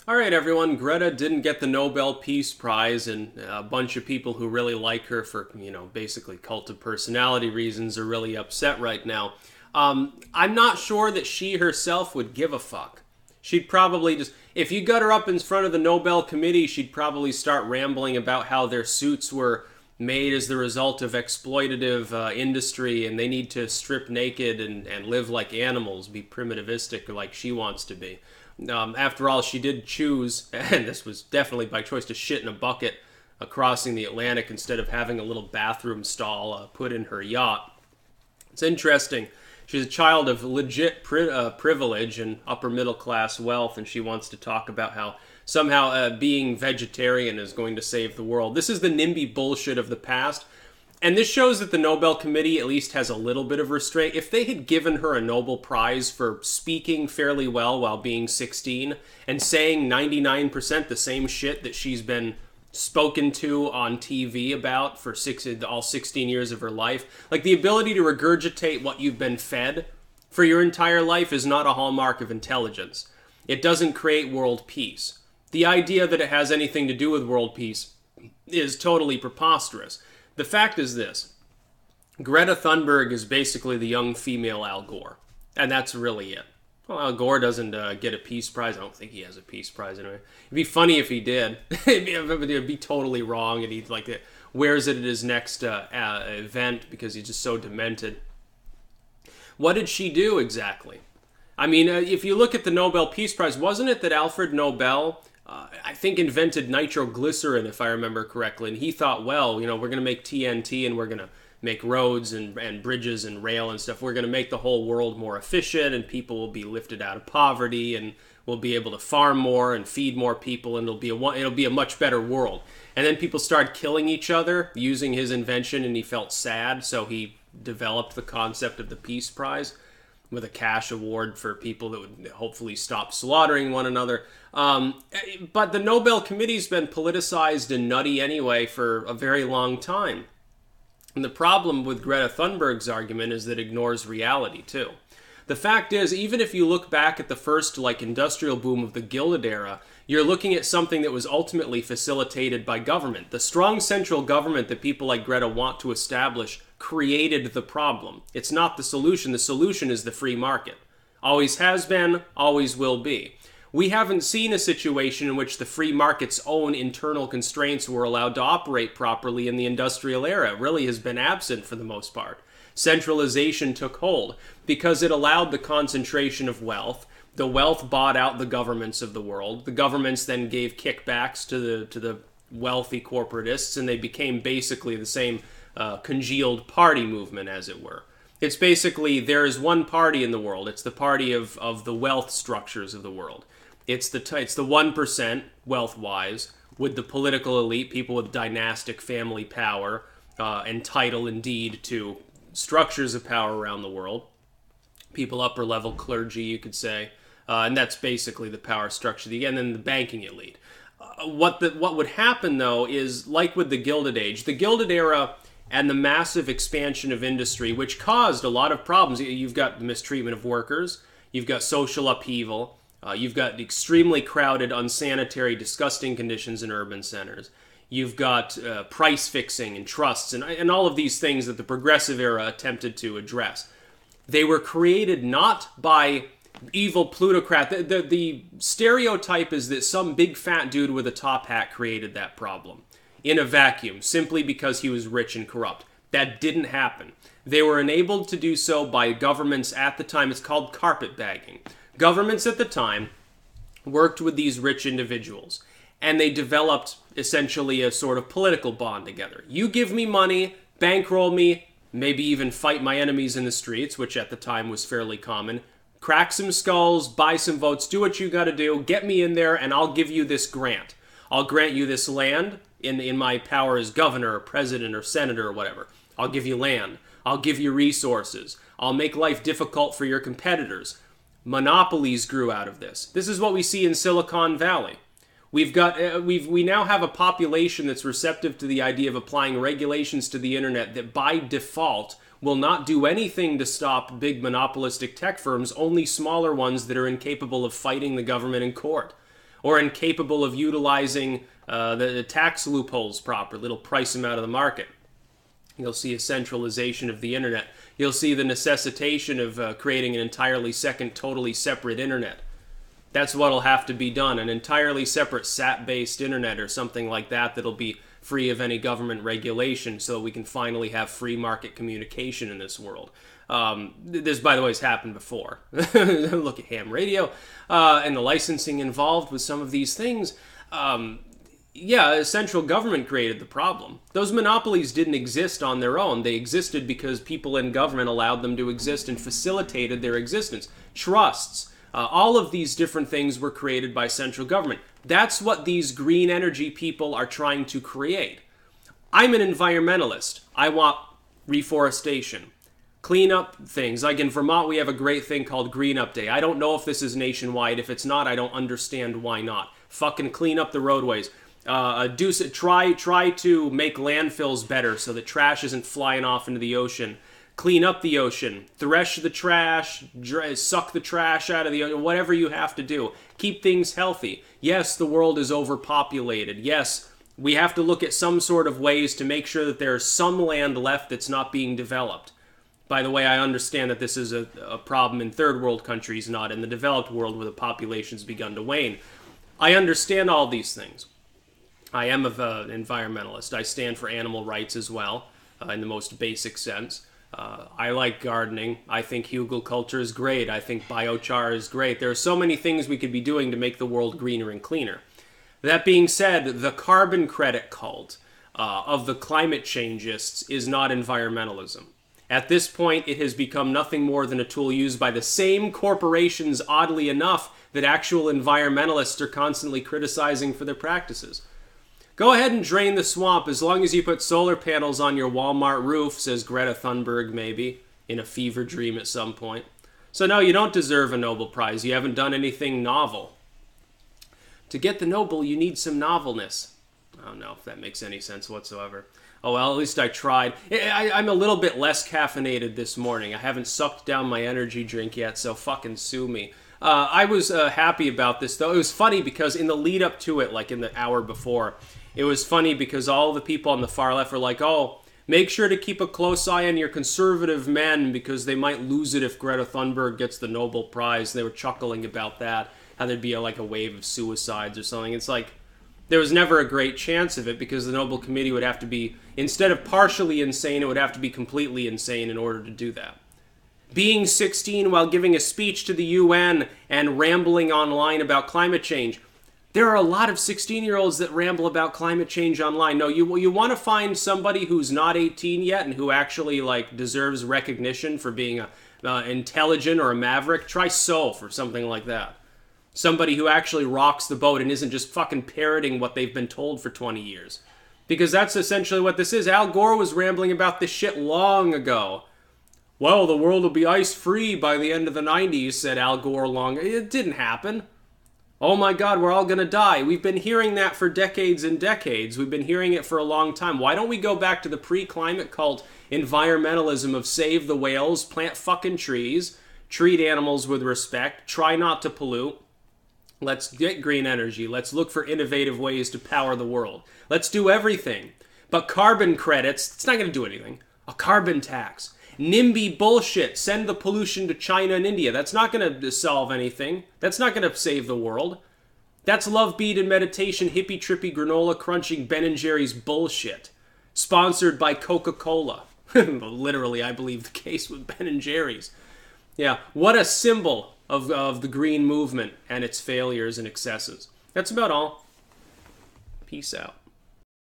All right, everyone. Greta didn't get the Nobel Peace Prize, and a bunch of people who really like her for, basically cult of personality reasons are really upset right now. I'm not sure that she herself would give a fuck. She'd probably just, if you got her up in front of the Nobel Committee, she'd probably start rambling about how their suits were made as the result of exploitative industry and they need to strip naked and live like animals, be primitivistic like she wants to be. After all, she did choose, and this was definitely by choice, to shit in a bucket crossing the Atlantic instead of having a little bathroom stall put in her yacht. It's interesting. She's a child of legit privilege and upper middle class wealth, and she wants to talk about how somehow being vegetarian is going to save the world. This is the NIMBY bullshit of the past. And this shows that the Nobel Committee at least has a little bit of restraint. If they had given her a Nobel Prize for speaking fairly well while being 16 and saying 99% the same shit that she's been spoken to on TV about for all 16 years of her life, like the ability to regurgitate what you've been fed for your entire life is not a hallmark of intelligence. It doesn't create world peace. The idea that it has anything to do with world peace is totally preposterous. The fact is this. Greta Thunberg is basically the young female Al Gore. And that's really it. Well, Al Gore doesn't get a Peace Prize. I don't think he has a Peace Prize anyway. It'd be funny if he did. It'd be totally wrong, and he wears it at his next event because he's just so demented. What did she do exactly? I mean, if you look at the Nobel Peace Prize, wasn't it that Alfred Nobel, I think, invented nitroglycerin, if I remember correctly, and he thought, well, we're going to make TNT and we're going to make roads and bridges and rail and stuff. We're going to make the whole world more efficient and people will be lifted out of poverty and we'll be able to farm more and feed more people and it'll be a much better world. And then people started killing each other using his invention and he felt sad, so he developed the concept of the Peace Prize with a cash award for people that would hopefully stop slaughtering one another. But the Nobel Committee's been politicized and nutty anyway for a very long time. And the problem with Greta Thunberg's argument is that it ignores reality, too. The fact is, even if you look back at the first, industrial boom of the Gilded Era, you're looking at something that was ultimately facilitated by government. The strong central government that people like Greta want to establish created the problem. It's not the solution. The solution is the free market. Always has been, always will be. We haven't seen a situation in which the free market's own internal constraints were allowed to operate properly in the industrial era. It really has been absent for the most part. Centralization took hold because it allowed the concentration of wealth. The wealth bought out the governments of the world. The governments then gave kickbacks to the wealthy corporatists, and they became basically the same congealed party movement, as it were. It's basically, there is one party in the world. It's the party of the wealth structures of the world. It's the 1%, wealth-wise, with the political elite, people with dynastic family power and title, indeed, to structures of power around the world. People upper-level clergy, you could say. And that's basically the power structure. And then the banking elite. What would happen, though, is like with the Gilded Age. The Gilded Era and the massive expansion of industry, which caused a lot of problems. You've got the mistreatment of workers. You've got social upheaval. You've got extremely crowded, unsanitary, disgusting conditions in urban centers. You've got price fixing and trusts and all of these things that the Progressive Era attempted to address. They were created not by evil plutocrat. The stereotype is that some big fat dude with a top hat created that problem in a vacuum, simply because he was rich and corrupt. That didn't happen. They were enabled to do so by governments at the time. It's called carpetbagging. Governments at the time worked with these rich individuals, and they developed essentially a sort of political bond together. You give me money, bankroll me, maybe even fight my enemies in the streets, which at the time was fairly common. Crack some skulls, buy some votes, do what you gotta do, get me in there, and I'll give you this grant. I'll grant you this land in my power as governor or president or senator or whatever. I'll give you land. I'll give you resources. I'll make life difficult for your competitors. Monopolies grew out of this. This is what we see in Silicon Valley. We now have a population that's receptive to the idea of applying regulations to the internet that by default will not do anything to stop big monopolistic tech firms, only smaller ones that are incapable of fighting the government in court or incapable of utilizing the tax loopholes properly. It'll price them out of the market. You'll see a centralization of the internet. You'll see the necessitation of creating an entirely second, totally separate internet. That's what'll have to be done, an entirely separate SAT-based internet or something like that that'll be free of any government regulation so that we can finally have free market communication in this world. This, by the way, has happened before. Look at ham radio and the licensing involved with some of these things. Yeah, central government created the problem. Those monopolies didn't exist on their own. They existed because people in government allowed them to exist and facilitated their existence. Trusts, all of these different things were created by central government. That's what these green energy people are trying to create. I'm an environmentalist. I want reforestation. Clean up things. Like in Vermont, we have a great thing called Green Up Day. I don't know if this is nationwide. If it's not, I don't understand why not. Fucking clean up the roadways. Try to make landfills better so that trash isn't flying off into the ocean. Clean up the ocean. Thresh the trash. Suck the trash out of the ocean. Whatever you have to do. Keep things healthy. Yes, the world is overpopulated. Yes, we have to look at some sort of ways to make sure that there's some land left that's not being developed. By the way, I understand that this is a problem in third world countries, not in the developed world where the population's begun to wane. I understand all these things. I am an environmentalist. I stand for animal rights as well, in the most basic sense. I like gardening. I think hugelkultur is great. I think biochar is great. There are so many things we could be doing to make the world greener and cleaner. That being said, the carbon credit cult of the climate changeists is not environmentalism. At this point, it has become nothing more than a tool used by the same corporations, oddly enough, that actual environmentalists are constantly criticizing for their practices. Go ahead and drain the swamp as long as you put solar panels on your Walmart roof, says Greta Thunberg maybe, in a fever dream at some point. So no, you don't deserve a Nobel Prize. You haven't done anything novel. To get the Nobel, you need some novelness. I don't know if that makes any sense whatsoever. Oh, well, at least I tried. I'm a little bit less caffeinated this morning. I haven't sucked down my energy drink yet, so fucking sue me. I was happy about this, though. It was funny because in the lead up to it, like in the hour before, it was funny because all the people on the far left were like, oh, make sure to keep a close eye on your conservative men because they might lose it if Greta Thunberg gets the Nobel Prize. They were chuckling about that, how there'd be a wave of suicides or something. It's like, there was never a great chance of it because the Nobel Committee would have to be, instead of partially insane, it would have to be completely insane in order to do that. Being 16 while giving a speech to the UN and rambling online about climate change. There are a lot of 16-year-olds that ramble about climate change online. No, you want to find somebody who's not 18 yet and who actually deserves recognition for being intelligent or a maverick. Try Soph or something like that. Somebody who actually rocks the boat and isn't just fucking parroting what they've been told for 20 years. Because that's essentially what this is. Al Gore was rambling about this shit long ago. Well, the world will be ice-free by the end of the 90s, said Al Gore long ago. It didn't happen. Oh my God, we're all gonna die. We've been hearing that for decades and decades. We've been hearing it for a long time. Why don't we go back to the pre-climate cult environmentalism of save the whales, plant fucking trees, treat animals with respect, try not to pollute. Let's get green energy. Let's look for innovative ways to power the world. Let's do everything. But carbon credits, it's not going to do anything. A carbon tax. NIMBY bullshit. Send the pollution to China and India. That's not going to solve anything. That's not going to save the world. That's love, bead, and meditation, hippie, trippy, granola, crunching Ben & Jerry's bullshit. Sponsored by Coca-Cola. Literally, I believe the case with Ben & Jerry's. Yeah, what a symbol of the green movement and its failures and excesses. That's about all. Peace out.